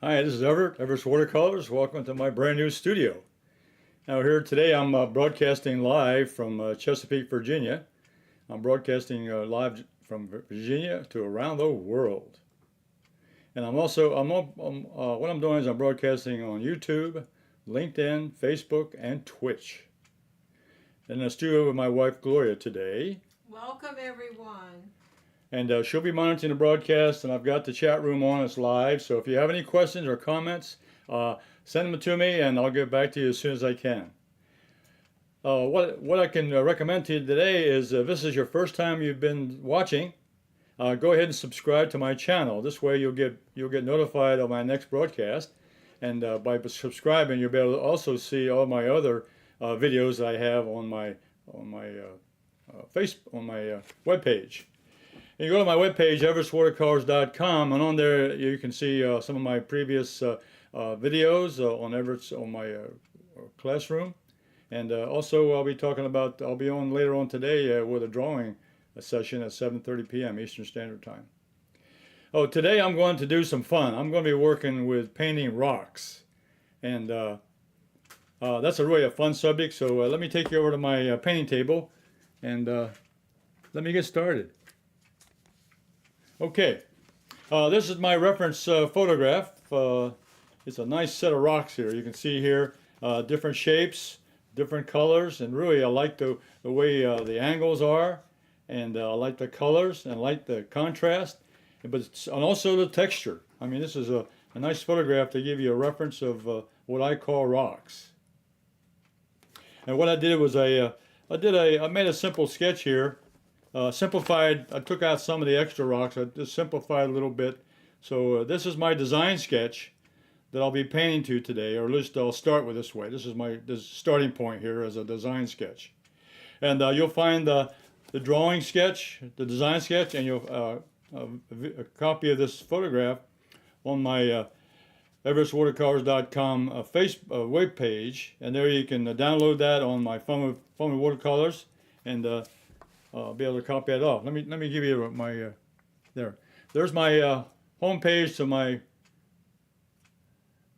Hi, this is Everett, Everett's Watercolors. Welcome to my brand new studio. Now here today I'm broadcasting live from Chesapeake, Virginia. I'm broadcasting live from Virginia to around the world. And what I'm doing is I'm broadcasting on YouTube, LinkedIn, Facebook, and Twitch. In the studio with my wife Gloria today. Welcome everyone. And she'll be monitoring the broadcast, and I've got the chat room on. It's live, so if you have any questions or comments, send them to me, and I'll get back to you as soon as I can. What I can recommend to you today is if this is your first time you've been watching, go ahead and subscribe to my channel. This way you'll get notified of my next broadcast, and by subscribing you'll be able to also see all my other videos that I have on my web page. You go to my webpage, everettswatercolors.com, and on there you can see some of my previous videos on Everett's on my classroom. And also I'll be on later on today with a drawing session at 7:30 p.m. Eastern Standard Time. Oh, today I'm going to do some fun. I'm going to be working with painting rocks. And that's really a fun subject, so let me take you over to my painting table and let me get started. Okay, this is my reference photograph. It's a nice set of rocks here. You can see here different shapes, different colors, and really I like the way the angles are, and I like the colors, and I like the contrast, and also the texture. I mean, this is a nice photograph to give you a reference of what I call rocks. And what I did was I made a simple sketch here. Simplified, I took out some of the extra rocks, I just simplified a little bit. So this is my design sketch that I'll be painting to today, or at least I'll start with this way. This is my starting point here as a design sketch. And you'll find the drawing sketch, the design sketch, and a copy of this photograph on my everettswatercolors.com web page. And there you can download that on my phone with watercolors, and I'll be able to copy it off. Let me give you my There's my home page to my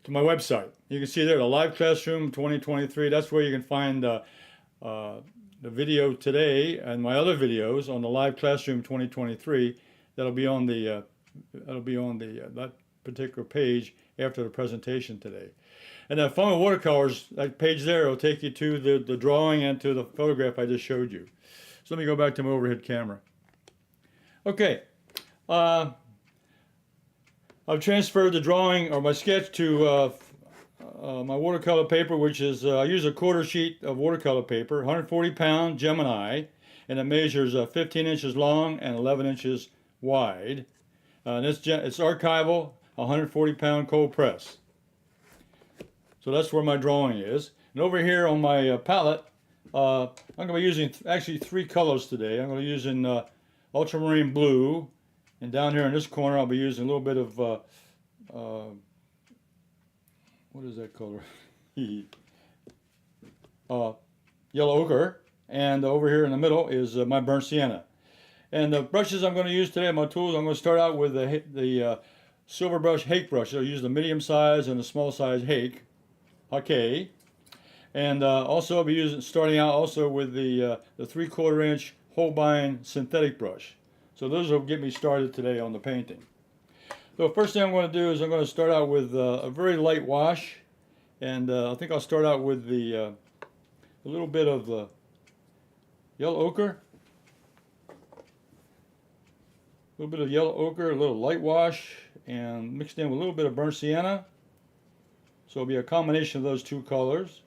website. You can see there the live classroom 2023. That's where you can find the video today and my other videos on the live classroom 2023. That'll be on that particular page after the presentation today. And that Fun with Watercolors, that page there will take you to the drawing and to the photograph I just showed you. So let me go back to my overhead camera. Okay, I've transferred the drawing or my sketch to my watercolor paper, which is, I use a quarter sheet of watercolor paper, 140-pound Gemini, and it measures 15 inches long and 11 inches wide. And it's archival, 140-pound cold press. So that's where my drawing is. And over here on my palette, I'm going to be using actually three colors today. I'm going to be using Ultramarine Blue, and down here in this corner I'll be using a little bit of what is that color? Yellow Ochre, and over here in the middle is my Burnt Sienna. And the brushes I'm going to use today, my tools, I'm going to start out with the Silber Brush Hake brush. I'll use the medium size and the small size Hake. And also I'll be starting out also with the 3/4 inch Holbein synthetic brush. So those will get me started today on the painting. So first thing I'm going to do is I'm going to start out with a very light wash, and I think I'll start out with a little bit of the yellow ochre, a little bit of yellow ochre, a little light wash, and mixed in with a little bit of burnt sienna. So it'll be a combination of those two colors.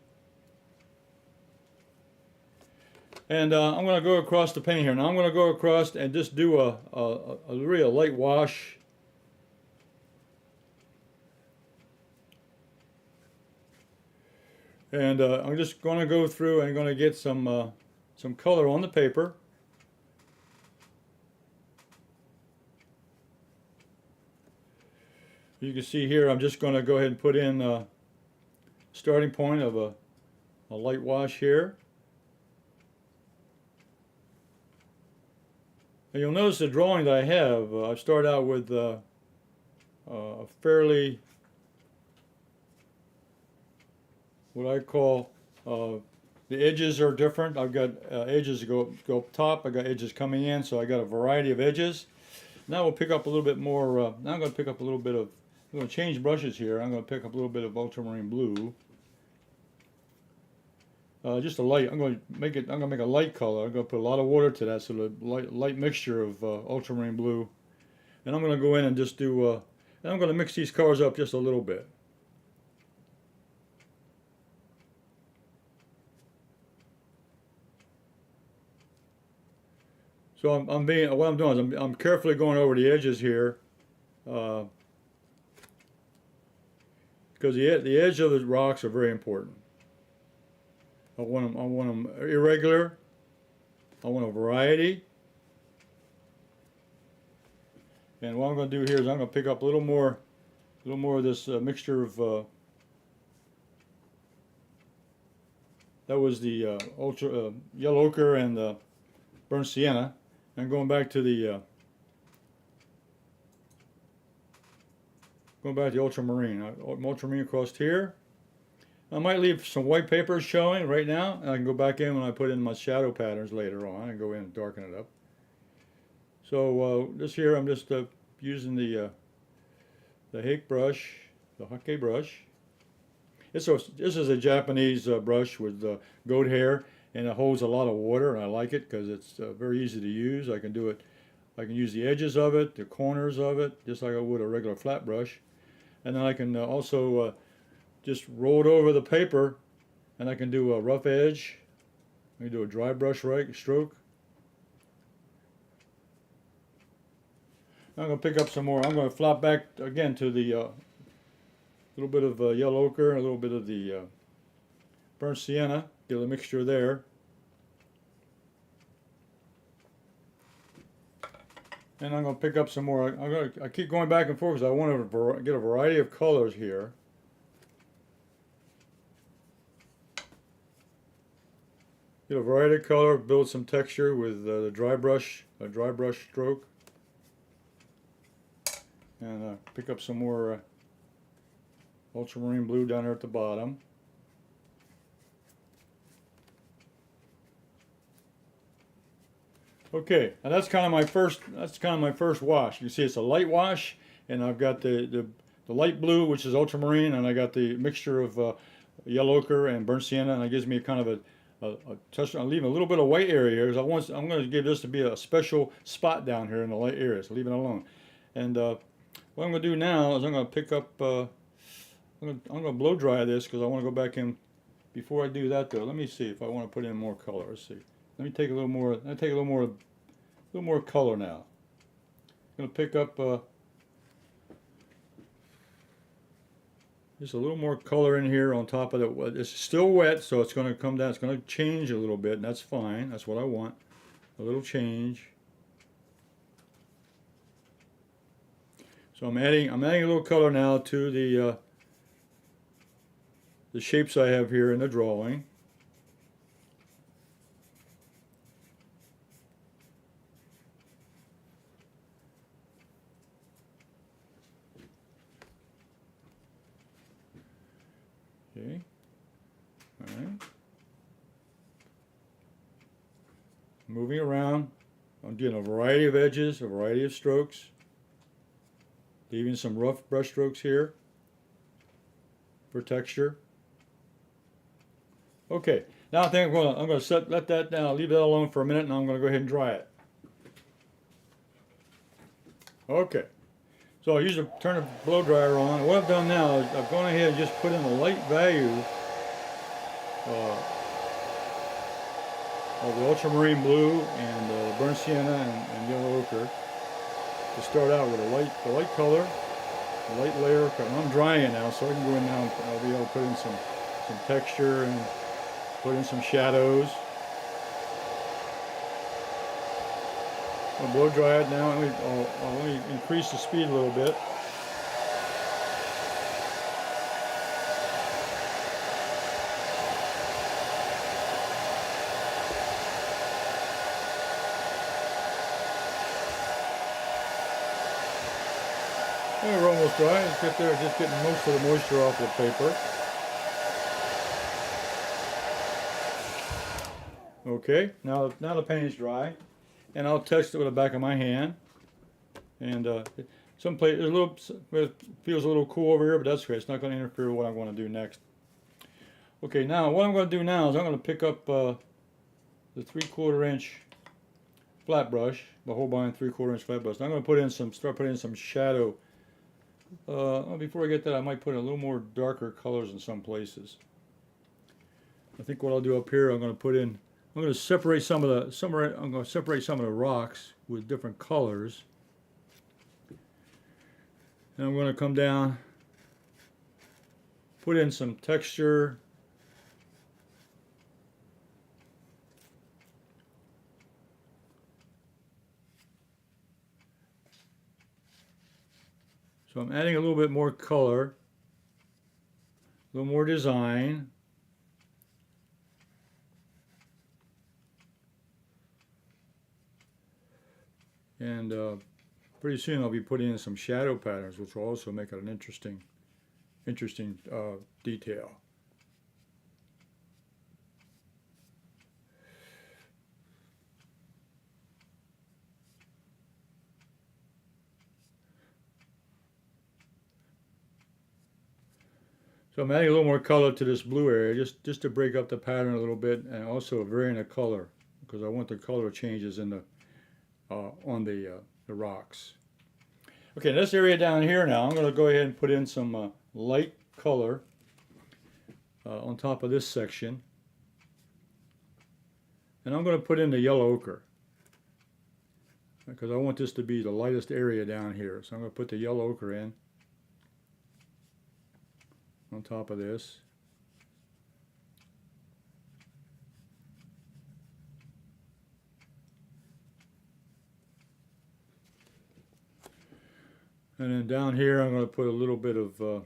And I'm going to go across the painting here. Now I'm going to go across and just do a real light wash. And I'm just going to go through and going to get some color on the paper. You can see here I'm just going to go ahead and put in a starting point of a light wash here. And you'll notice the drawing that I have, I start out with a fairly what I call the edges are different. I've got edges go up top. I got edges coming in, so I got a variety of edges. Now we'll pick up a little bit more. Now I'm going to pick up a little bit of. I'm going to change brushes here. I'm going to pick up a little bit of Ultramarine Blue. Just a light. I'm going to make it. I'm going to make a light color. I'm going to put a lot of water to that, so the light mixture of Ultramarine Blue. And I'm going to go in and just do. And I'm going to mix these colors up just a little bit. So what I'm doing is I'm carefully going over the edges here, because the edge of the rocks are very important. I want them irregular. I want a variety. And what I'm going to do here is I'm going to pick up a little more of this mixture of. That was the Yellow Ochre and the Burnt Sienna. And going back to the ultramarine. Ultramarine across here. I might leave some white papers showing right now, and I can go back in when I put in my shadow patterns later on and go in and darken it up. So this here I'm just using the hake brush, the hake brush. This is a Japanese brush with goat hair, and it holds a lot of water, and I like it because it's very easy to use. I can do it. I can use the edges of it, the corners of it, just like I would a regular flat brush, and then I can also just roll it over the paper, and I can do a rough edge. I can do a dry brush stroke. I'm going to pick up some more. I'm going to flop back again to the little bit of Yellow Ochre, a little bit of the Burnt Sienna. Get a mixture there. And I'm going to pick up some more. I keep going back and forth because I want to get a variety of colors here. Get a variety of color, build some texture with the dry brush stroke. And pick up some more Ultramarine Blue down there at the bottom. Okay, and that's kind of my first wash. You see, it's a light wash, and I've got the light blue, which is ultramarine, and I got the mixture of Yellow Ochre and Burnt Sienna, and it gives me kind of a touch. I'm leaving a little bit of white area here because I'm going to give this to be a special spot down here in the light area. So leave it alone. And what I'm going to do now is I'm going to pick up. I'm going to blow dry this because I want to go back in. Before I do that, though, let me see if I want to put in more color. Let's see. Let me take a little more. Let me take a little more color now. I'm going to pick up just a little more color in here on top of it. It's still wet, so it's going to come down. It's going to change a little bit, and that's fine. That's what I want. A little change. So I'm adding a little color now to the shapes I have here in the drawing. Okay. All right. Moving around. I'm getting a variety of edges, a variety of strokes. Leaving some rough brush strokes here for texture. Okay. Now I think I'm going to let that down, leave that alone for a minute, and I'm going to go ahead and dry it. Okay. So I usually turn the blow dryer on. What I've done now is I've gone ahead and just put in a light value of the Ultramarine Blue and the Burnt Sienna and Yellow Ochre to start out with a light color, a light layer. I'm drying it now, so I can go in now and I'll be able to put in some texture and put in some shadows. I'll blow dry it now. Let me increase the speed a little bit. And we're almost dry. It's just getting most of the moisture off the paper. Okay, now the paint is dry, and I'll test it with the back of my hand. And some place it feels a little cool over here, but that's okay. It's not going to interfere with what I'm going to do next. Okay, now what I'm going to do now is I'm going to pick up the 3/4 inch flat brush, the Holbein 3/4 inch flat brush. And I'm going to start putting in some shadow. Before I get that, I might put in a little more darker colors in some places. I think what I'll do up here, I'm going to separate some of the rocks with different colors. And I'm going to come down, put in some texture. So I'm adding a little bit more color, a little more design. And pretty soon I'll be putting in some shadow patterns, which will also make it an interesting detail. So I'm adding a little more color to this blue area, just to break up the pattern a little bit, and also varying the color, because I want the color changes in the on the rocks. Okay, this area down here now, I'm going to go ahead and put in some light color on top of this section. And I'm going to put in the yellow ochre, because I want this to be the lightest area down here. So I'm going to put the yellow ochre in on top of this. And then down here I'm going to put a little bit of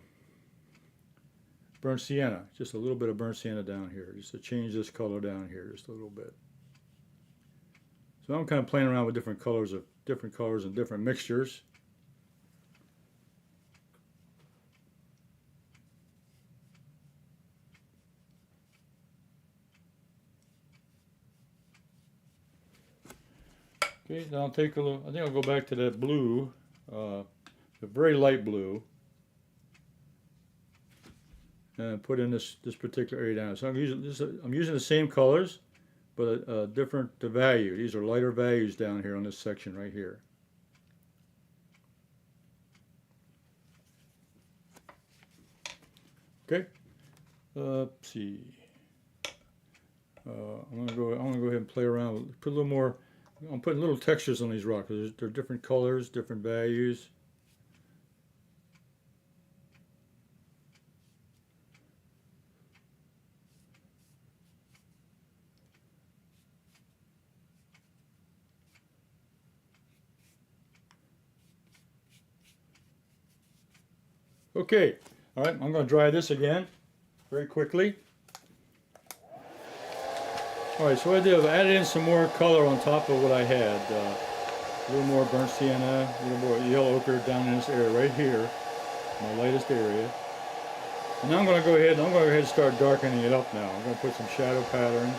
burnt sienna, just a little bit of burnt sienna down here, just to change this color down here just a little bit. So I'm kind of playing around with different colors and different mixtures. Okay, now I'll take a little, I think I'll go back to that blue, the very light blue, and put in this particular area down. So I'm using the same colors, but a different value. These are lighter values down here on this section right here. Okay, let's see. I'm gonna go ahead and play around. Put a little more. I'm putting little textures on these rocks. They're different colors, different values. Okay, all right, I'm going to dry this again very quickly. All right, so what I did, I added in some more color on top of what I had. A little more burnt sienna, a little more yellow ochre down in this area right here, my lightest area. And now I'm going to go ahead and start darkening it up now. I'm going to put some shadow patterns,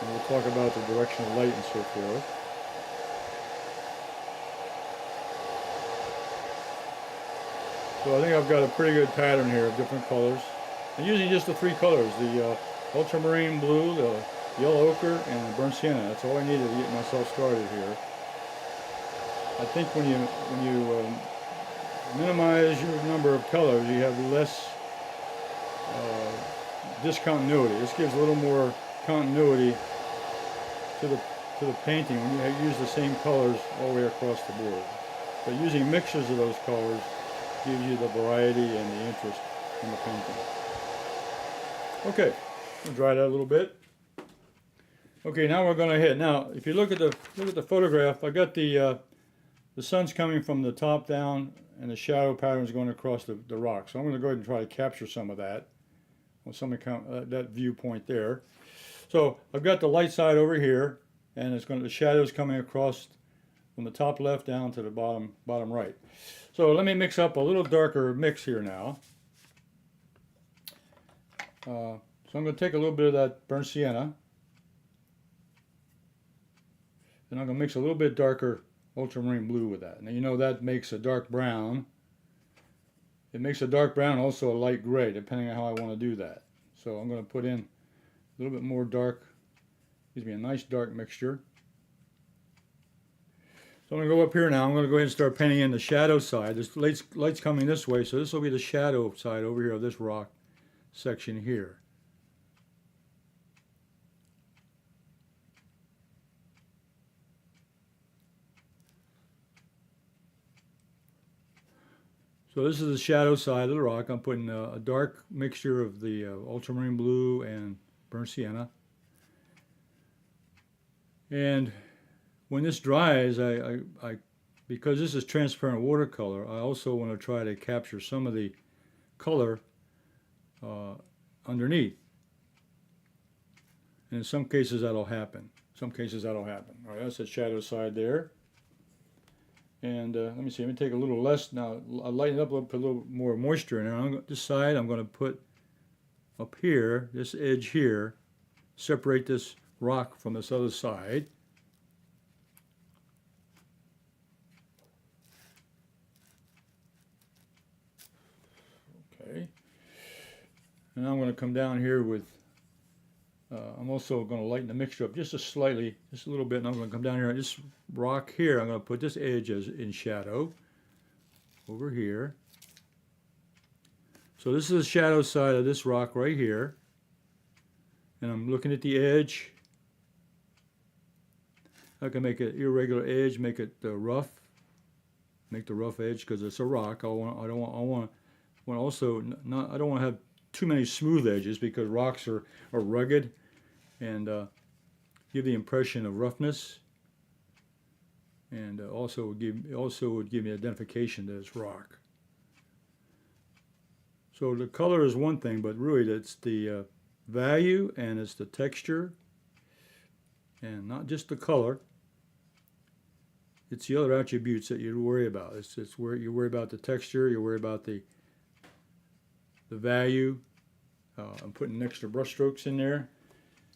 and we'll talk about the direction of light and so forth. So I think I've got a pretty good pattern here of different colors. I'm using just the three colors, the Ultramarine Blue, the Yellow Ochre, and the Burnt Sienna. That's all I needed to get myself started here. I think when you minimize your number of colors, you have less discontinuity. This gives a little more continuity to the painting when you use the same colors all the way across the board. But using mixtures of those colors gives you the variety and the interest in the painting. Okay, I'll dry that a little bit. Okay, now we're going to hit. Now, if you look at the photograph, I got the sun's coming from the top down, and the shadow patterns going across the rock. So I'm going to go ahead and try to capture some of that, on that viewpoint there. So I've got the light side over here, and the shadows coming across from the top left down to the bottom right. So let me mix up a little darker mix here now. So I'm going to take a little bit of that burnt sienna, Then I'm going to mix a little bit darker ultramarine blue with that. Now you know that makes a dark brown. It makes a dark brown, also a light gray, depending on how I want to do that. So I'm going to put in a little bit more dark. Gives me a nice dark mixture. So I'm going to go up here now. I'm going to go ahead and start painting in the shadow side. This light's coming this way, so this will be the shadow side over here of this rock section here. So this is the shadow side of the rock. I'm putting a dark mixture of the ultramarine blue and burnt sienna. And when this dries, because this is transparent watercolor, I also want to try to capture some of the color underneath. And in some cases that'll happen. All right, that's the shadow side there. And let me see, let me take a little less now. I'll lighten it up, put a little more moisture in it. On this side, I'm going to put up here, this edge here, separate this rock from this other side. Okay. And I'm going to come down here with, I'm also going to lighten the mixture up just a little bit, and I'm going to come down here on this rock here. I'm going to put this edge as in shadow over here. So this is the shadow side of this rock right here, and I'm looking at the edge. I can make an irregular edge, make it rough, make the rough edge because it's a rock. I don't want to have too many smooth edges because rocks are rugged and give the impression of roughness, and also would give me identification that it's rock. So the color is one thing, but really it's the value and it's the texture, and not just the color. It's the other attributes that you worry about. It's where you worry about the texture, you worry about the value. I'm putting extra brush strokes in there.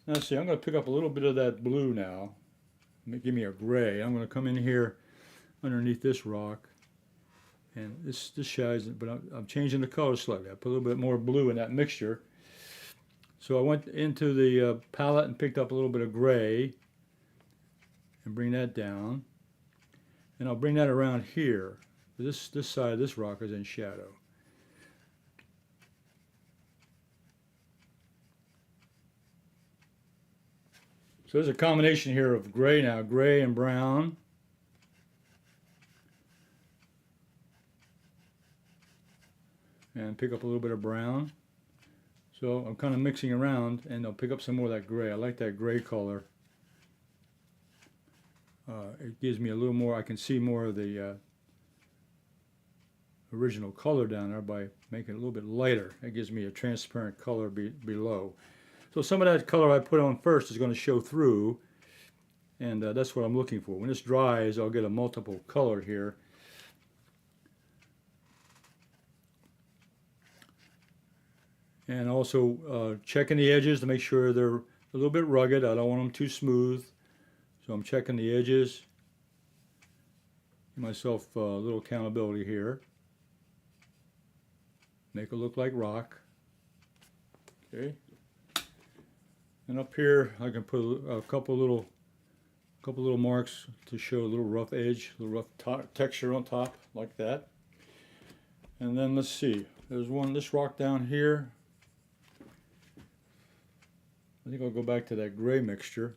Now let's see, I'm going to pick up a little bit of that blue now. Give me a gray. I'm going to come in here underneath this rock, and this shines, but I'm changing the color slightly. I put a little bit more blue in that mixture. So I went into the palette and picked up a little bit of gray and bring that down, and I'll bring that around here. This side of this rock is in shadow. So there's a combination here of gray now, gray and brown. And pick up a little bit of brown. So I'm kind of mixing around, and I'll pick up some more of that gray. I like that gray color. It gives me a little more, I can see more of the original color down there by making it a little bit lighter. It gives me a transparent color below. So some of that color I put on first is going to show through, and that's what I'm looking for. When this dries, I'll get a multiple color here. And also checking the edges to make sure they're a little bit rugged. I don't want them too smooth. So I'm checking the edges. Give myself a little accountability here. Make it look like rock. Okay. And up here, I can put a couple little marks to show a little rough edge, a little rough texture on top, like that. And then let's see, there's this rock down here. I think I'll go back to that gray mixture.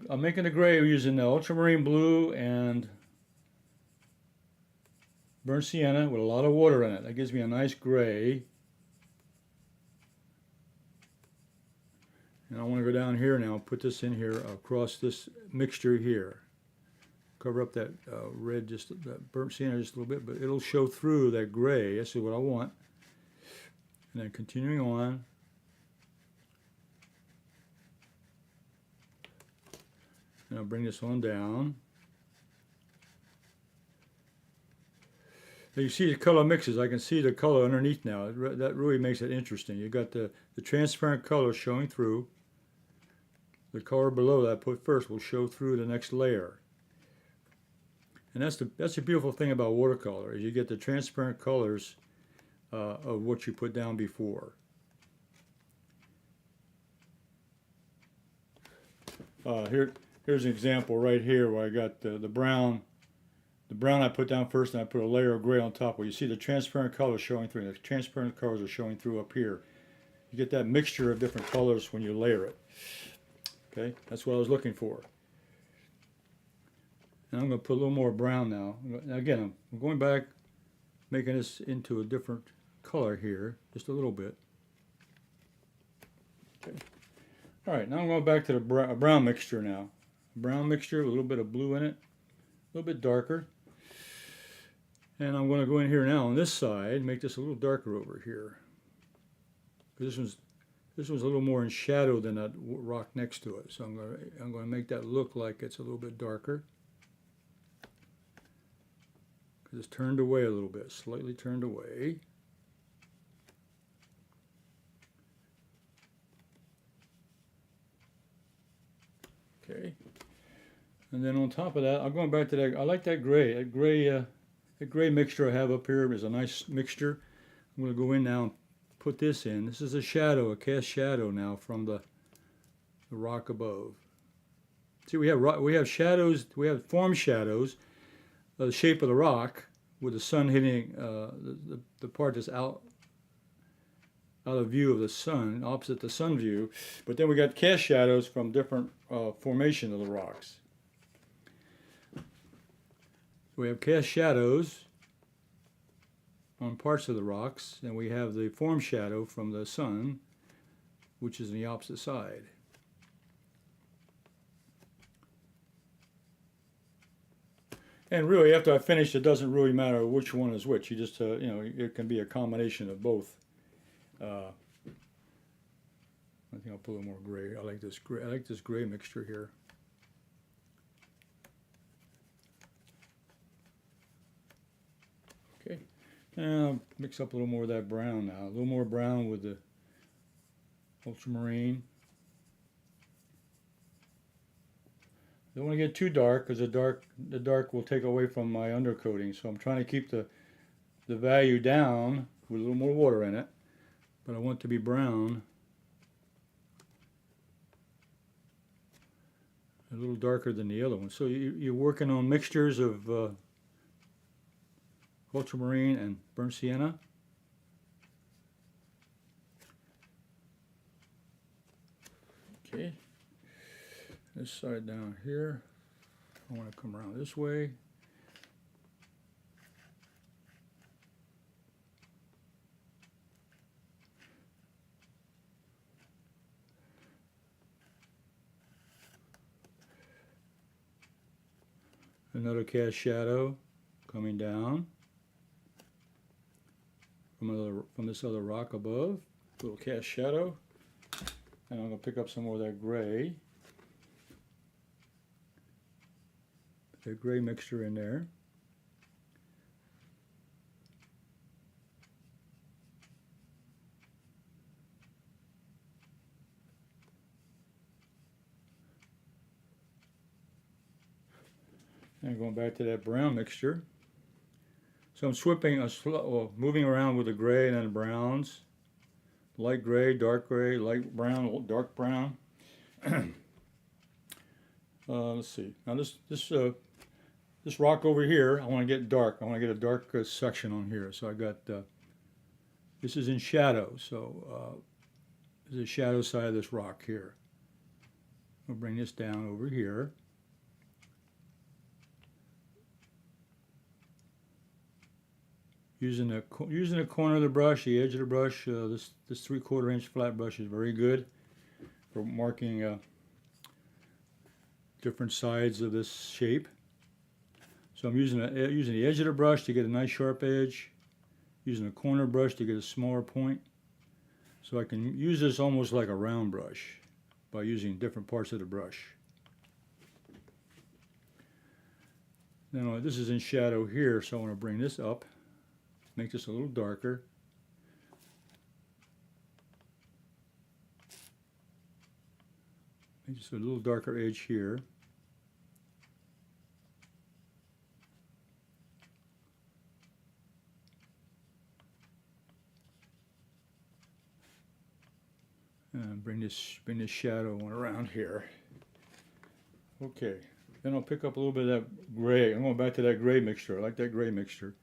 I'm making the gray using the Ultramarine Blue and Burnt Sienna with a lot of water in it. That gives me a nice gray. And I want to go down here now and put this in here across this mixture here. Cover up that red, just that burnt sienna just a little bit, but it'll show through that gray. That's what I want. And then continuing on. And I'll bring this on down. Now you see the color mixes. I can see the color underneath now. That really makes it interesting. You got the transparent color showing through. the color below that I put first will show through the next layer. And that's the beautiful thing about watercolor, is you get the transparent colors of what you put down before. Here's an example right here where I got the brown. The brown I put down first, and I put a layer of gray on top. Where you see the transparent colors showing through. The transparent colors are showing through up here. You get that mixture of different colors when you layer it. Okay, that's what I was looking for. And I'm going to put a little more brown now. Again, I'm going back, making this into a different color here, just a little bit. Okay. All right, now I'm going back to the brown mixture now. Brown mixture with a little bit of blue in it, a little bit darker. And I'm going to go in here now on this side, make this a little darker over here. This one's a little more in shadow than that rock next to it, so I'm going to make that look like it's a little bit darker. Because it's turned away a little bit, slightly turned away. Okay. And then on top of that, I'm going back to that. I like that gray. That gray mixture I have up here is a nice mixture. I'm going to go in now and put this in. This is a shadow, a cast shadow now from the rock above. See, we have shadows. We have form shadows, the shape of the rock with the sun hitting the part that's out of view of the sun, opposite the sun view. But then we got cast shadows from different formation of the rocks. We have cast shadows on parts of the rocks, and we have the form shadow from the sun, which is on the opposite side. And really, after I finish, it doesn't really matter which one is which. You just, you know, it can be a combination of both. I think I'll put a little more gray. I like this gray. I like this gray mixture here. Okay, and I'll mix up a little more of that brown now. A little more brown with the ultramarine. Don't want to get too dark, because the dark will take away from my undercoating. So I'm trying to keep the value down with a little more water in it, but I want it to be brown, a little darker than the other one. So you're working on mixtures of ultramarine and burnt sienna. Okay. This side down here, I want to come around this way. Another cast shadow coming down from this other rock above. Little cast shadow. And I'm going to pick up some more of that gray. The gray mixture in there. And going back to that brown mixture. So I'm moving around with the gray and then the browns. Light gray, light brown, dark brown. Let's see. Now this rock over here, I want to get dark. I want to get a dark section on here. So I got, this is in shadow. So this is the shadow side of this rock here. I'll bring this down over here. Using the corner of the brush, the edge of the brush, this 3/4 inch flat brush is very good for marking different sides of this shape. So I'm using the edge of the brush to get a nice sharp edge, using a corner brush to get a smaller point. So I can use this almost like a round brush by using different parts of the brush. Now this is in shadow here, so I want to bring this up, make this a little darker. Make Just a little darker edge here. And bring this shadow one around here. Okay, then I'll pick up a little bit of that gray. I'm going back to that gray mixture. I like that gray mixture.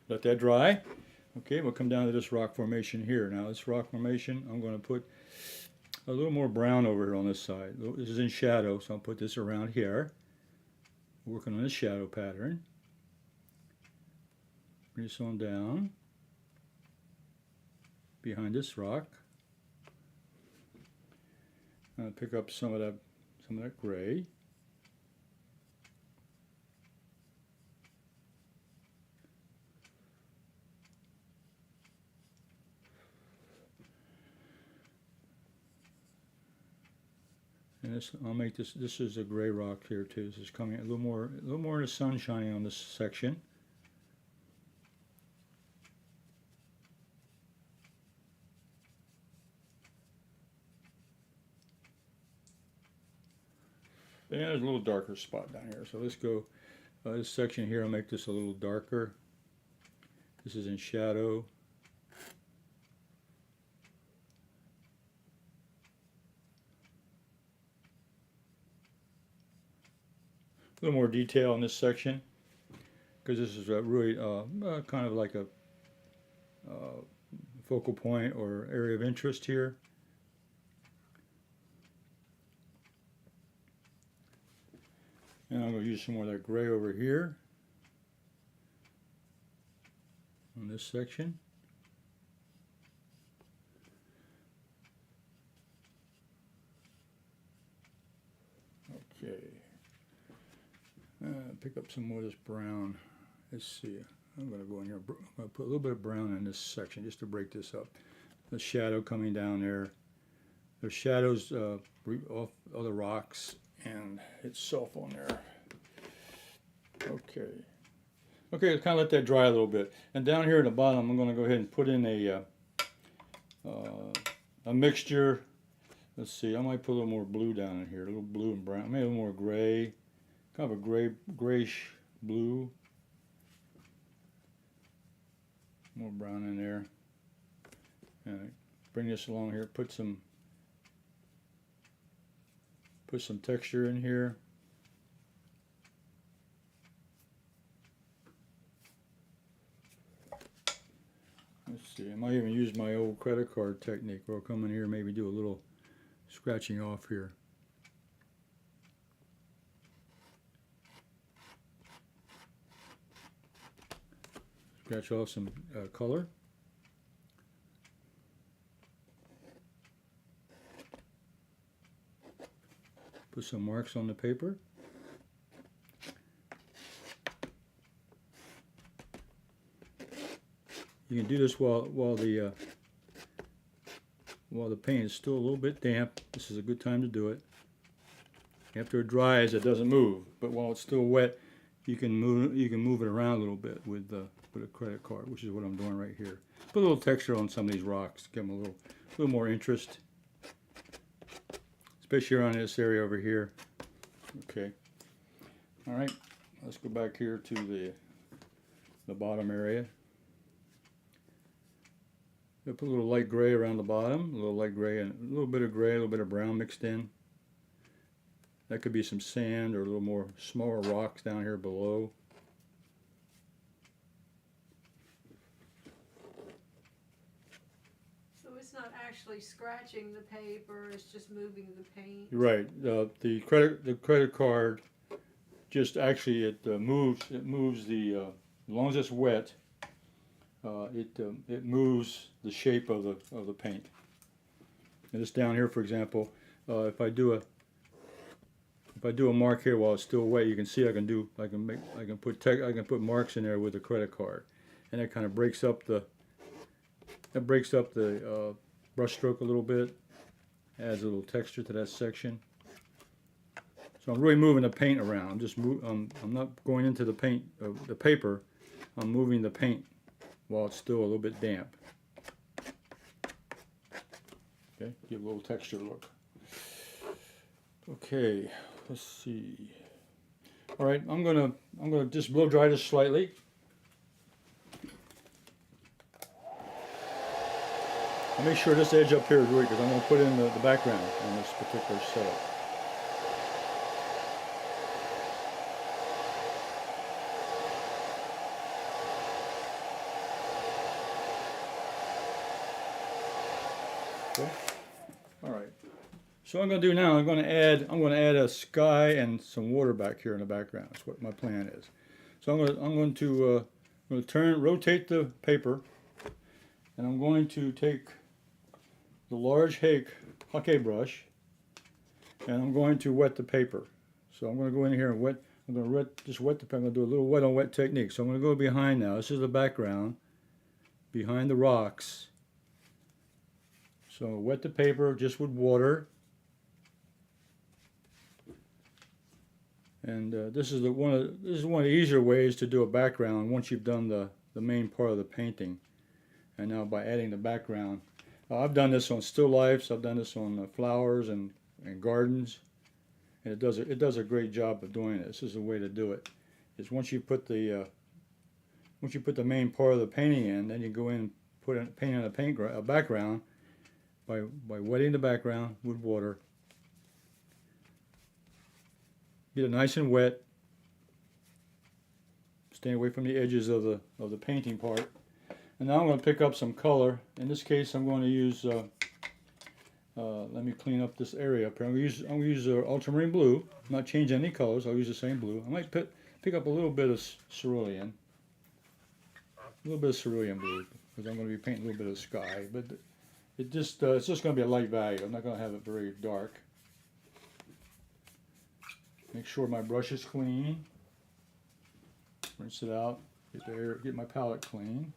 Let that dry. Okay, we'll come down to this rock formation here. Now this rock formation, I'm going to put a little more brown over here on this side. This is in shadow, so I'll put this around here. Working on this shadow pattern. Bring this on down behind this rock. I'll pick up some of that gray. And this, I'll make this. This is a gray rock here too. This is coming a little more in the sun shining on this section. And there's a little darker spot down here. So let's go. This section here, I'll make this a little darker. This is in shadow. A little more detail in this section because this is really kind of like a focal point or area of interest here. And I'm going to use some more of that gray over here on this section. Okay. Pick up some more of this brown. Let's see. I'm going to go in here. I'm going to put a little bit of brown in this section just to break this up. The shadow coming down there. There's shadows off other rocks and itself on there. Okay. Okay, kind of let that dry a little bit. And down here at the bottom, I'm going to go ahead and put in a mixture. Let's see. I might put a little more blue down in here. A little blue and brown. Maybe a little more gray. Kind of a grayish blue. More brown in there. And bring this along here. Put some texture in here. Let's see. I might even use my old credit card technique where I'll come in here and maybe do a little scratching off here. Scratch off some color. Put some marks on the paper. You can do this while the paint is still a little bit damp. This is a good time to do it. After it dries, it doesn't move, but while it's still wet, you can move it around a little bit with a credit card, which is what I'm doing right here. Put a little texture on some of these rocks, give them a little more interest, especially around this area over here. Okay. All right. Let's go back here to the bottom area. I'll put a little light gray around the bottom, a little light gray and a little bit of gray, a little bit of brown mixed in. That could be some sand or a little more smaller rocks down here below. So it's not actually scratching the paper, it's just moving the paint. Right. The credit card just actually it moves the as long as it's wet, it moves the shape of the paint. And this down here, for example, if I do a mark here while it's still wet, you can see I can put marks in there with a credit card, and that kind of breaks up the brush stroke a little bit, Adds a little texture to that section. So I'm really moving the paint around. I'm not going into the paint, the paper. I'm moving the paint while it's still a little bit damp. Okay, give a little texture look. Okay, let's see. All right, I'm gonna just blow dry this slightly. I'll make sure this edge up here is right because I'm gonna put in the background on this particular setup. Okay. All right. So what I'm going to do now, I'm going to add a sky and some water back here in the background. That's what my plan is. So I'm going to rotate the paper, and I'm going to take the large hake brush, and I'm going to wet the paper. So I'm going to go in here and wet. I'm going to just wet the paper. I'm going to do a little wet on wet technique. So I'm going to go behind now. This is the background, behind the rocks. So wet the paper just with water. And this is one of the easier ways to do a background once you've done the main part of the painting. And now by adding the background, I've done this on still lifes. I've done this on flowers and gardens, and it does a great job of doing it. This is the way to do it. Is once you put the main part of the painting in, then you go in and paint on a background by wetting the background with water. Get it nice and wet. Stay away from the edges of the painting part. And now I'm going to pick up some color. In this case, I'm going to use. Let me clean up this area up here. I'm going to use Ultramarine Blue. I'm not changing any colors. I'll use the same blue. I might pick up a little bit of cerulean. A little bit of cerulean blue because I'm going to be painting a little bit of sky. But it's just going to be a light value. I'm not going to have it very dark. Make sure my brush is clean. Rinse it out. Get my palette clean.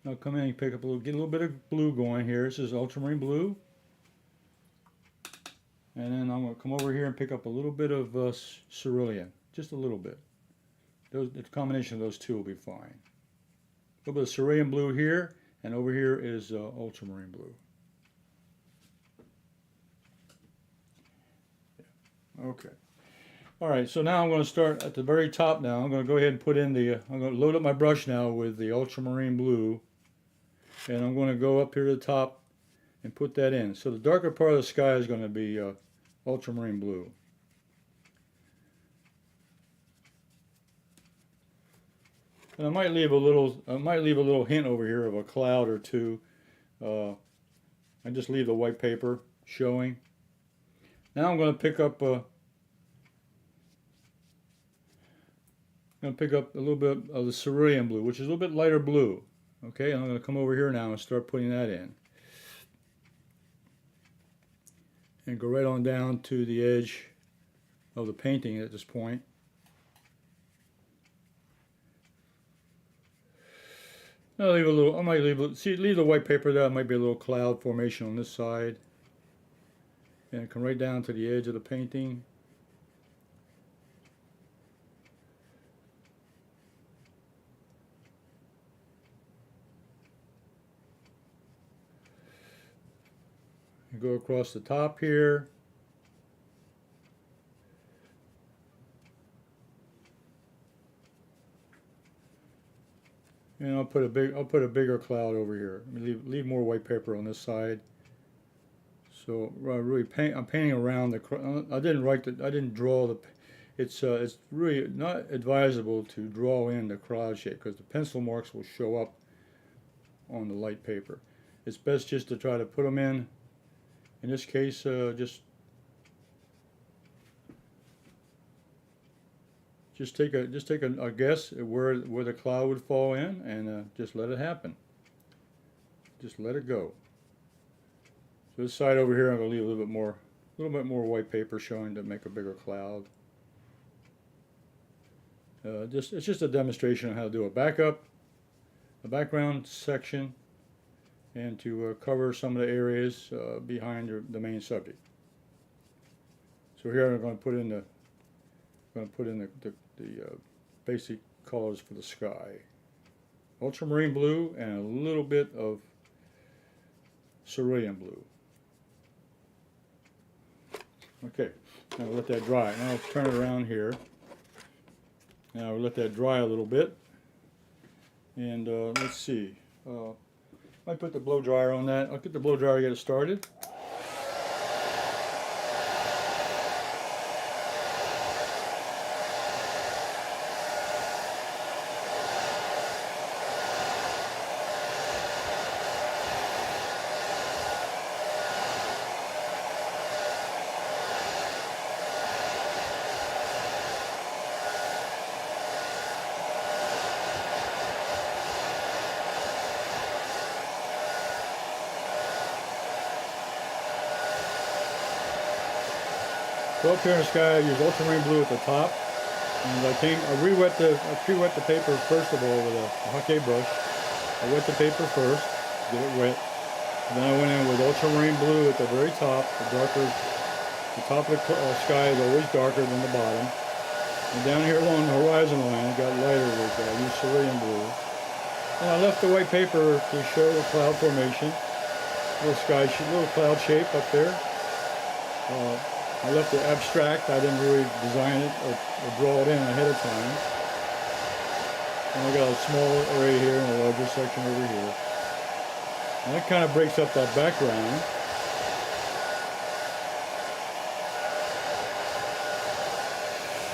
Now come in and pick up get a little bit of blue going here. This is Ultramarine Blue. And then I'm going to come over here and pick up a little bit of cerulean. Just a little bit. The combination of those two will be fine. A little bit of cerulean blue here, and over here is Ultramarine Blue. Okay. All right, so now I'm going to start at the very top now. I'm going to go ahead and put in I'm going to load up my brush now with the Ultramarine Blue. And I'm going to go up here to the top and put that in. So the darker part of the sky is going to be Ultramarine Blue. And I might leave a little hint over here of a cloud or two. I just leave the white paper showing. Now I'm going to pick up a little bit of the cerulean blue, which is a little bit lighter blue. Okay, and I'm going to come over here now and start putting that in. And go right on down to the edge of the painting at this point. I might leave the white paper there. It might be a little cloud formation on this side. And come right down to the edge of the painting. And go across the top here. And I'll put a bigger cloud over here. Leave more white paper on this side. So really I'm painting around the. I didn't draw the. It's really not advisable to draw in the cloud shape because the pencil marks will show up on the light paper. It's best just to try to put them in. In this case, just take a guess at where the cloud would fall in, and just let it happen. Just let it go. So this side over here, I'm going to leave a little bit more white paper showing to make a bigger cloud. It's just a demonstration on how to do a background section, and to cover some of the areas behind the main subject. So here I'm going to put in the basic colors for the sky. Ultramarine blue and a little bit of cerulean blue. Okay, now we'll let that dry. Now let's turn it around here. Now we'll let that dry a little bit. And let's see. I put the blow dryer on that. I'll get the blow dryer to get it started. So up here in the sky, I use ultramarine blue at the top, and I pre-wet the paper first of all with a hake brush. I wet the paper first, get it wet. Then I went in with ultramarine blue at the very top. The top of the sky is always darker than the bottom. And down here along the horizon line, it got lighter with I used cerulean blue. And I left the white paper to show the cloud formation, little cloud shape up there. I left it abstract. I didn't really design it or draw it in ahead of time. And I got a small area here and a larger section over here. And that kind of breaks up that background.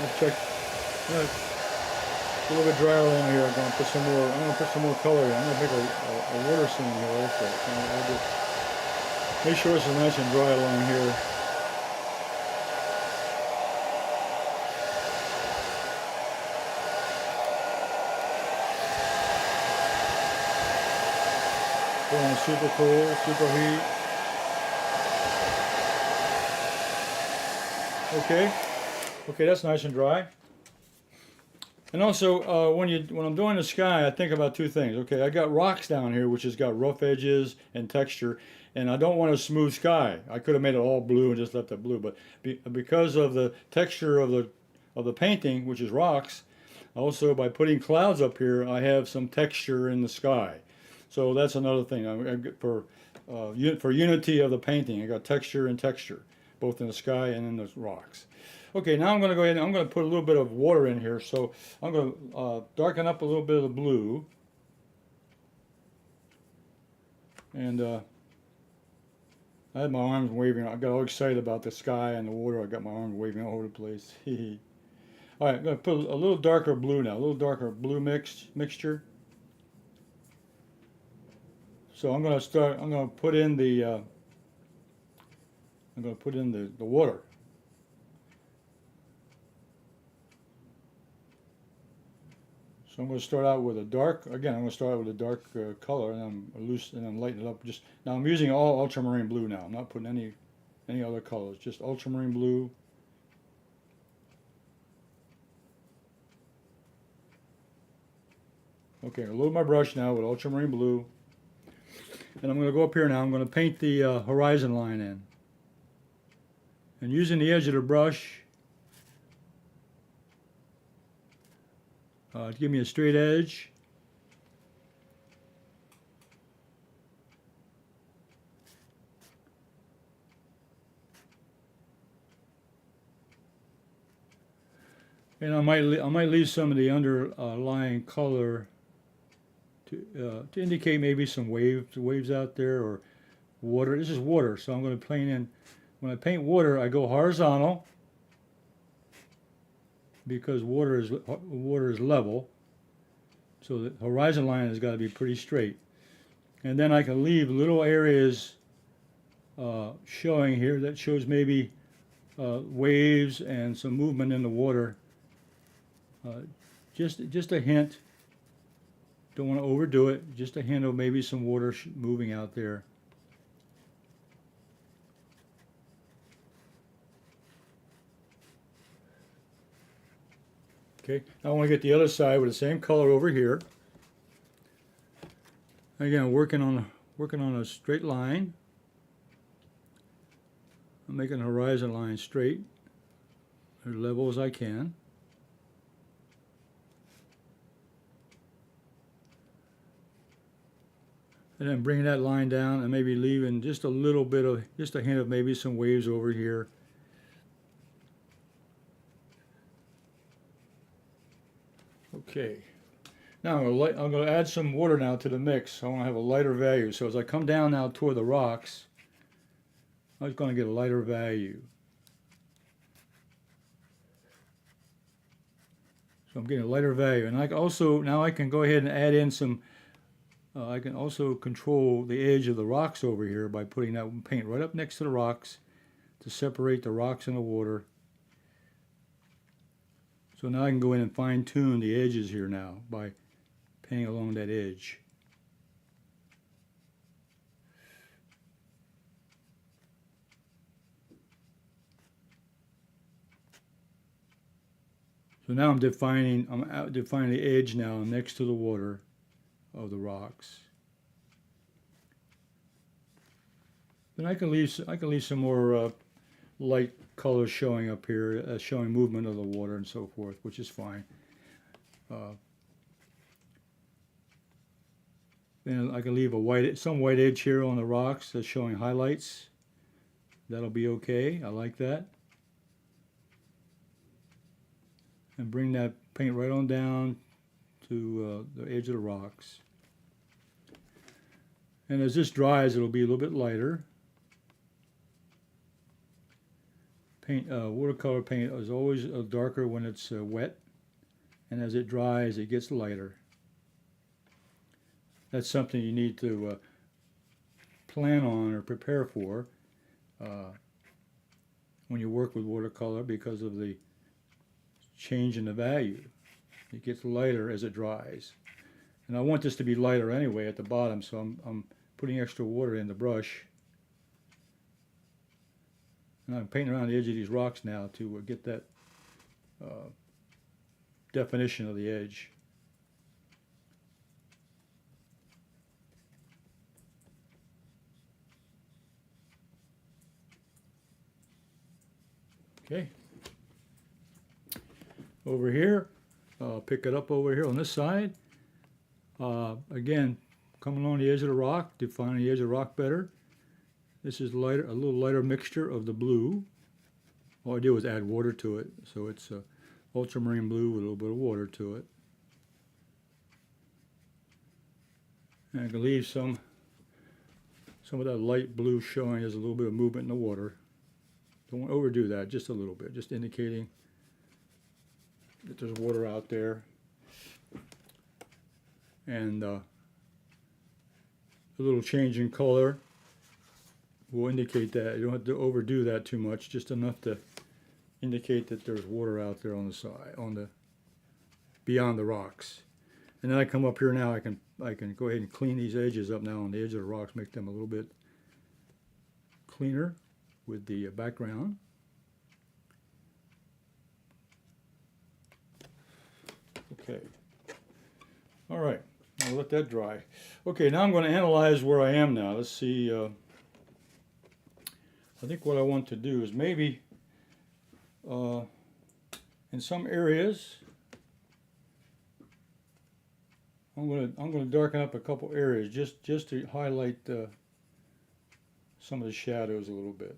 Let's check. It's a little bit drier along here. I'm going to put some more color in. I'm going to make a water scene here also. So I'll just make sure it's nice and dry along here. Going super cool, super heat. Okay, that's nice and dry. And also, when I'm doing the sky, I think about two things. Okay, I got rocks down here, which has got rough edges and texture, and I don't want a smooth sky. I could have made it all blue and just left it blue, but because of the texture of the painting, which is rocks, also by putting clouds up here, I have some texture in the sky. So that's another thing. For unity of the painting, I got texture and texture, both in the sky and in the rocks. Okay, now I'm going to go ahead and I'm going to put a little bit of water in here. So I'm going to darken up a little bit of the blue. And I had my arms waving. I got all excited about the sky and the water. I got my arms waving all over the place. All right, I'm going to put a little darker blue now, a little darker blue mixture. So I'm going to put in the water. So I'm going to start out with a dark, again, I'm going to start out with a dark color, and then lighten it up. Now I'm using all ultramarine blue now. I'm not putting any other colors, just ultramarine blue. Okay, I'll load my brush now with ultramarine blue. And I'm going to go up here now, I'm going to paint the horizon line in. And using the edge of the brush to give me a straight edge. And I might leave some of the underlying color to indicate maybe some waves out there, or water. This is water, so I'm going to paint in. When I paint water, I go horizontal because water is level, so the horizon line has got to be pretty straight. And then I can leave little areas showing here that shows maybe waves and some movement in the water. Just a hint. Don't want to overdo it. Just a hint of maybe some water moving out there. Okay, now I want to get the other side with the same color over here. Again, working on working on a straight line. I'm making a horizon line straight, as level as I can. And then bringing that line down and maybe leaving just a little bit of, just a hint of maybe some waves over here. Okay. Now I'm going to add some water now to the mix. I want to have a lighter value. So as I come down now toward the rocks, I'm just going to get a lighter value. So I'm getting a lighter value. And I also, now I can go ahead and add in some, I can also control the edge of the rocks over here by putting that paint right up next to the rocks to separate the rocks and the water. So now I can go in and fine tune the edges here now by painting along that edge. So now I'm defining the edge now next to the water of the rocks. Then I can leave some more light colors showing up here, showing movement of the water and so forth, which is fine. Then I can leave some white edge here on the rocks that's showing highlights. That'll be okay. I like that. And bring that paint right on down to the edge of the rocks. And as this dries, it'll be a little bit lighter. Watercolor paint is always darker when it's wet, and as it dries, it gets lighter. That's something you need to plan on or prepare for when you work with watercolor, because of the change in the value. It gets lighter as it dries. And I want this to be lighter anyway at the bottom, so I'm putting extra water in the brush. And I'm painting around the edge of these rocks now to get that definition of the edge. Okay. Over here, pick it up over here on this side. Again, coming along the edge of the rock, defining the edge of the rock better. This is lighter, a little lighter mixture of the blue. All I did was add water to it, so it's ultramarine blue with a little bit of water to it. And I can leave some of that light blue showing as a little bit of movement in the water. Don't want to overdo that, just a little bit, just indicating that there's water out there. And a little change in color will indicate that. You don't have to overdo that too much, just enough to indicate that there's water out there on the side, beyond the rocks. And then I come up here now, I can go ahead and clean these edges up now on the edge of the rocks, make them a little bit cleaner with the background. Okay. All right. I'll let that dry. Okay, now I'm going to analyze where I am now. Let's see. I think what I want to do is maybe in some areas I'm going to darken up a couple areas just to highlight some of the shadows a little bit.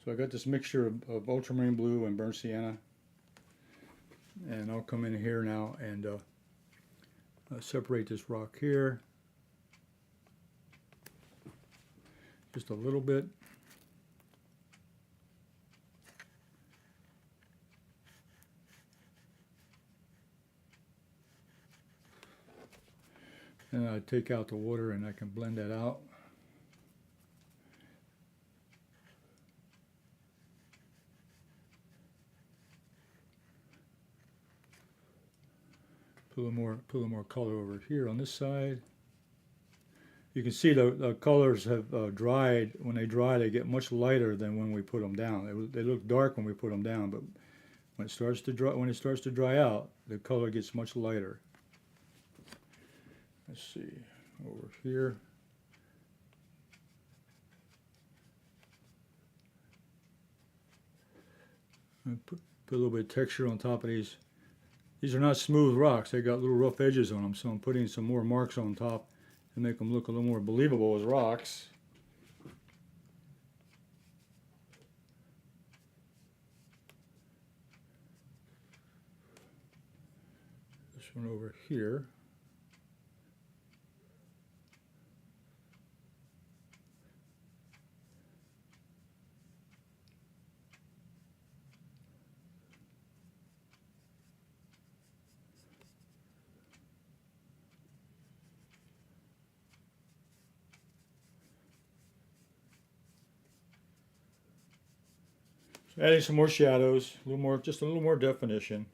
So I got this mixture of ultramarine blue and burnt sienna, and I'll come in here now and separate this rock here just a little bit. And I take out the water and I can blend that out. Put a little more color over here on this side. You can see the colors have dried. When they dry, they get much lighter than when we put them down. They look dark when we put them down, but when it starts to dry out, the color gets much lighter. Let's see over here. Put a little bit of texture on top of these. These are not smooth rocks. They got little rough edges on them, so I'm putting some more marks on top to make them look a little more believable as rocks. This one over here. Adding some more shadows, a little more, just a little more definition.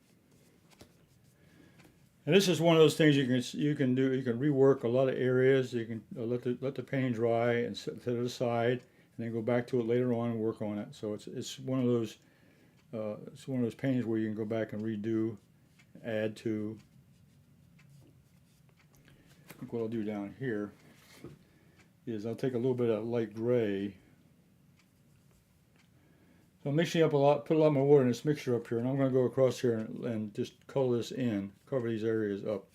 And this is one of those things you can do. You can rework a lot of areas. You can let the paint dry and set it aside, and then go back to it later on and work on it. So it's one of those paintings where you can go back and redo, add to. I think what I'll do down here is I'll take a little bit of light gray. So I'm mixing up a lot, put a lot more water in this mixture up here, and I'm going to go across here and just color this in, cover these areas up.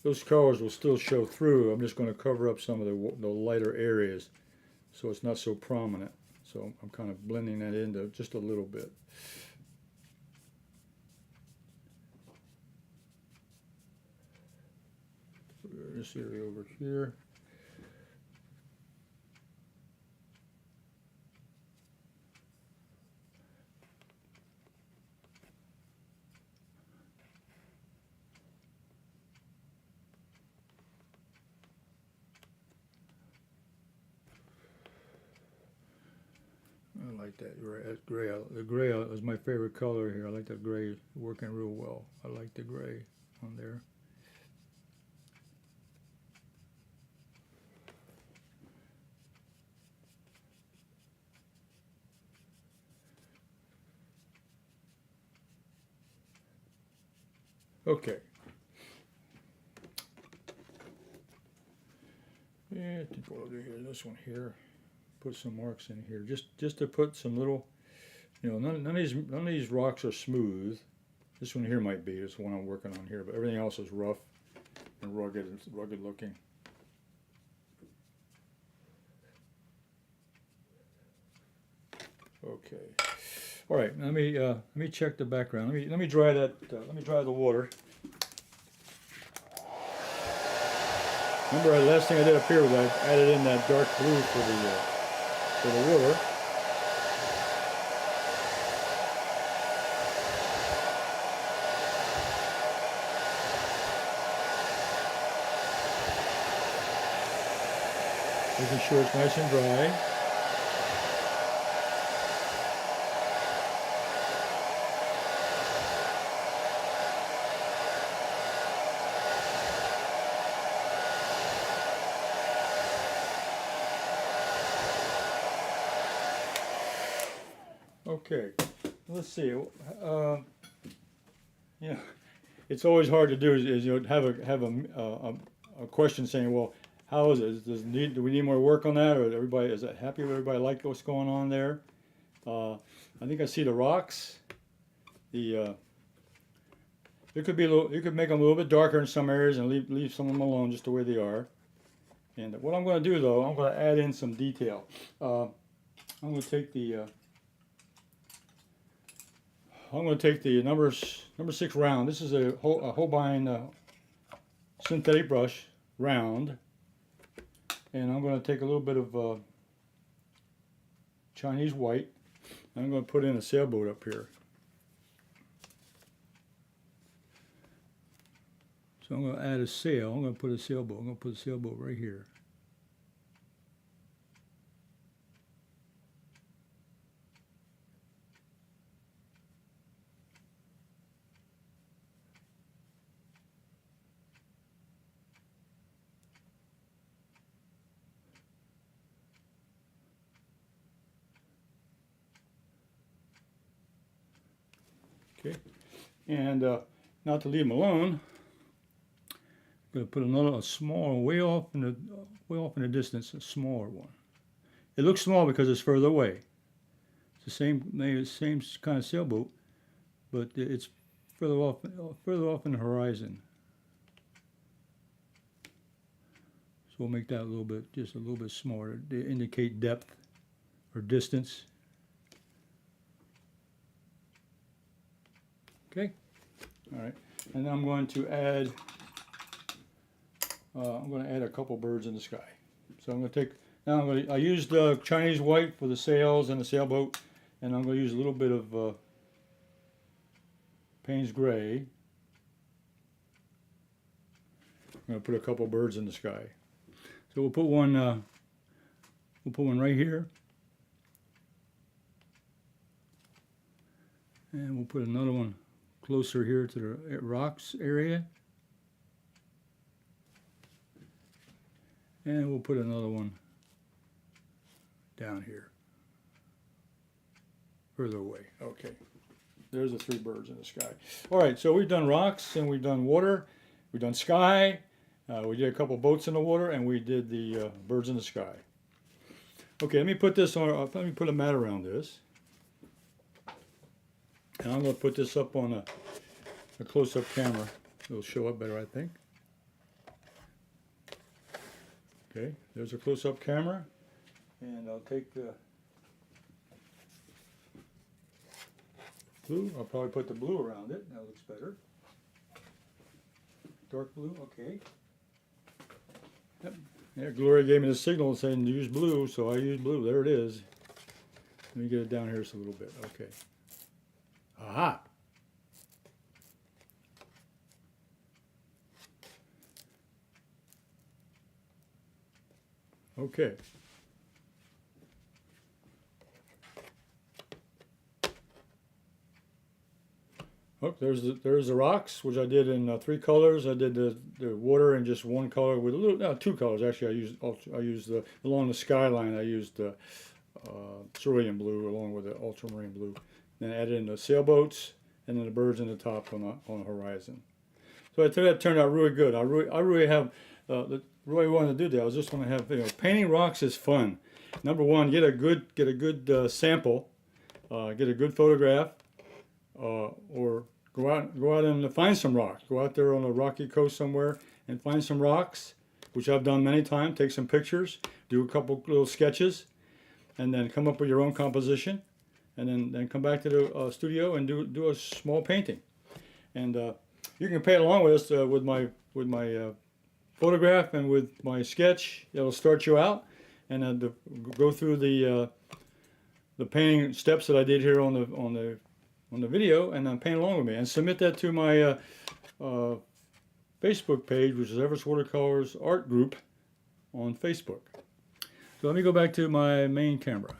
Those colors will still show through. I'm just going to cover up some of the lighter areas so it's not so prominent. So I'm kind of blending that into just a little bit. This area over here. I like that gray. That gray. The gray is my favorite color here. I like that gray working real well. I like the gray on there. Okay. Yeah, I think what I'll do here, this one here, put some marks in here, just to put some little, none of these rocks are smooth. This one here might be, this one I'm working on here, but everything else is rough and rugged looking. Okay. All right, let me check the background. Let me dry that. Let me dry the water. Remember, the last thing I did up here was I added in that dark blue for the water. Making sure it's nice and dry. Okay, let's see. It's always hard to do is have a question saying, well, how is it? Do we need more work on that, or is that happy with everybody like what's going on there? I think I see the rocks. You could make them a little bit darker in some areas and leave some of them alone just the way they are. And what I'm going to do though, I'm going to add in some detail. I'm going to take the number 6 round. This is a Holbein synthetic brush, round. And I'm going to take a little bit of Chinese white. And I'm going to put in a sailboat up here. So I'm going to add a sail. I'm going to put a sailboat. I'm going to put a sailboat right here. Okay, and not to leave them alone, Gonna put a small, way off in the distance, a smaller one. It looks small because it's further away. It's the same, maybe the same kind of sailboat, but it's further off in the horizon. So we'll make that a little bit, just a little bit smaller to indicate depth or distance. Okay, all right, and then I'm going to add a couple birds in the sky. So I'm going to take, now I used Chinese white for the sails and the sailboat, and I'm going to use a little bit of Payne's gray. I'm going to put a couple birds in the sky. So we'll put one right here, and we'll put another one closer here to the rocks area. And we'll put another one down here, further away. Okay, there's the 3 birds in the sky. All right, so we've done rocks and we've done water, we've done sky, we did a couple boats in the water, and we did the birds in the sky. Okay, let me put this on. Let me put a mat around this, and I'm going to put this up on a close-up camera. It'll show up better, I think. Okay, there's a close-up camera, and I'll take the blue. I'll probably put the blue around it. That looks better. Dark blue, okay. Yep. Yeah, Gloria gave me the signal saying use blue, so I use blue. There it is. Let me get it down here just a little bit. Okay. Aha! Okay. Oh, there's the rocks, which I did in 3 colors. I did the water in just 1 color with a little, no, 2 colors actually. I used along the skyline. I used cerulean blue along with the ultramarine blue. Then added in the sailboats and then the birds in the top on the horizon. So I think that turned out really good. I really have really wanted to do that. I was just going to have, painting rocks is fun. Number one, get a good sample, get a good photograph, or go out and find some rocks. Go out there on a rocky coast somewhere and find some rocks, which I've done many times. Take some pictures, do a couple little sketches, and then come up with your own composition, and then come back to the studio and do a small painting. And you can paint along with us with my photograph and with my sketch. It'll start you out, and then go through the painting steps that I did here on the video, and then paint along with me and submit that to my Facebook page, which is Everett's Watercolors Art Group on Facebook. So let me go back to my main camera.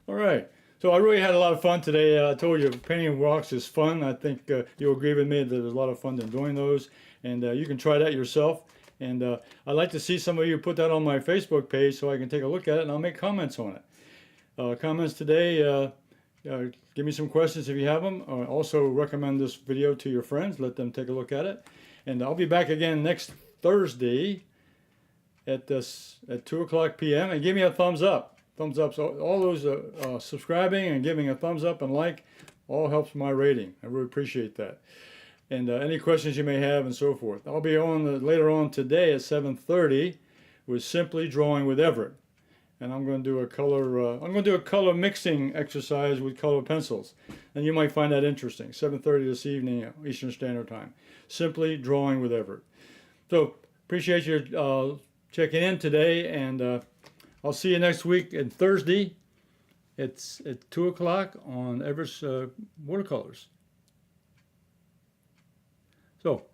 All right. So I really had a lot of fun today. I told you painting rocks is fun. I think you'll agree with me that there's a lot of fun in doing those, and you can try that yourself. And I'd like to see some of you put that on my Facebook page so I can take a look at it and I'll make comments on it. Comments today, give me some questions if you have them. Also recommend this video to your friends. Let them take a look at it. And I'll be back again next Thursday at 2:00 p.m. and give me a thumbs up. Thumbs up. So all those subscribing and giving a thumbs up and like all helps my rating. I really appreciate that. And any questions you may have and so forth. I'll be on later on today at 7:30 with Simply Drawing with Everett. And I'm going to do a color mixing exercise with color pencils. And you might find that interesting. 7:30 this evening, Eastern Standard Time. Simply Drawing with Everett. So appreciate you checking in today, and I'll see you next week and Thursday. It's at 2:00 on Everett's Watercolors. So